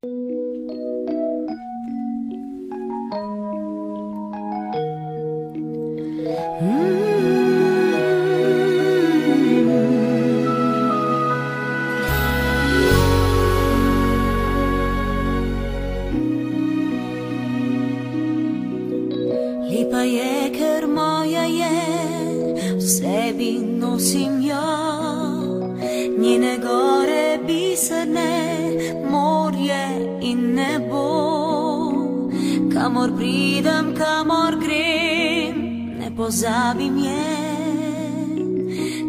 Lepa je, ker moja je, v sebi nosim jo, njene gore biserne, morje in nebo. Kamor pridem, kamor grem, ne pozabim je,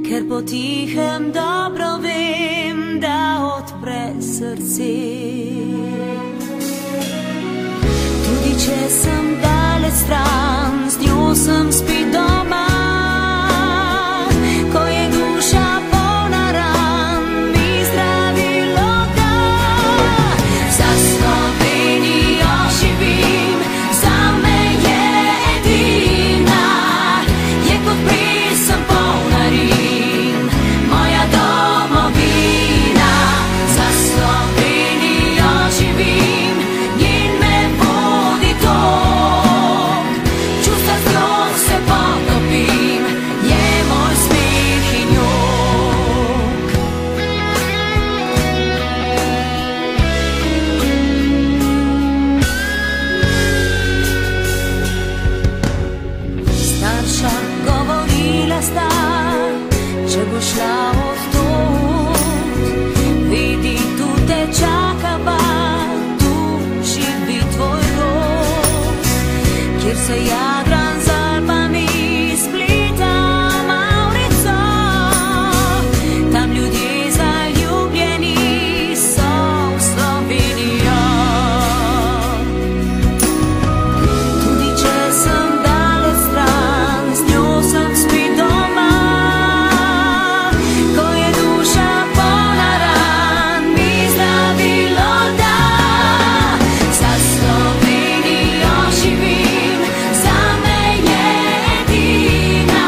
ker potihem dobro vem, da odpre srce. Tudi če sem daleč stran, z njo sem spet doma. Ko je duša polna ran, mi zdravilo da. Za Slovenijo živim, zame je edina. Je kot pesem polna rim, moja domovina. Za Slovenijo živim, njen me vodi tok. Čustva z njo se potopim, je moj smeh in jok. Starša govorila sta, če bo šla od tod, vidi, tu te čaka bar, tu živi tvoj rod, kjer se Jadran z Alpami spleta Maurico. Tam ljudje zaljubljeni so v Slovenijo. Tudi če sem daleč stran, z njo sem spet doma. Ko je duša polna ran, mi zdravilo da. Za Slovenijo živim, zame je edina.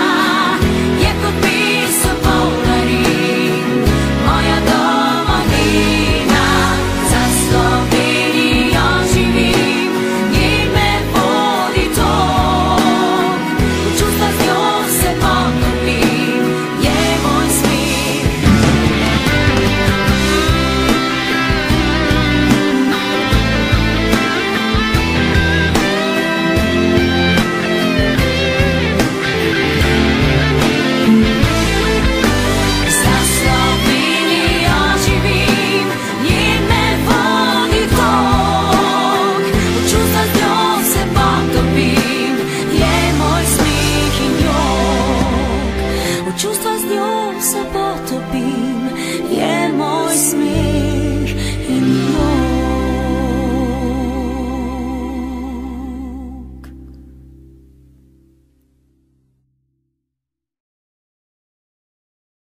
Je kot pesem polna rim, moja domovina. Za Slovenijo živim, njen me vodi tok. V čustva z njo se potopim, je moj smeh. Za Slovenijo živim, njen me vodi tok. V čustva z njo se potopim, je moj smeh in jok. V čustva z njo se potopim, je moj smeh.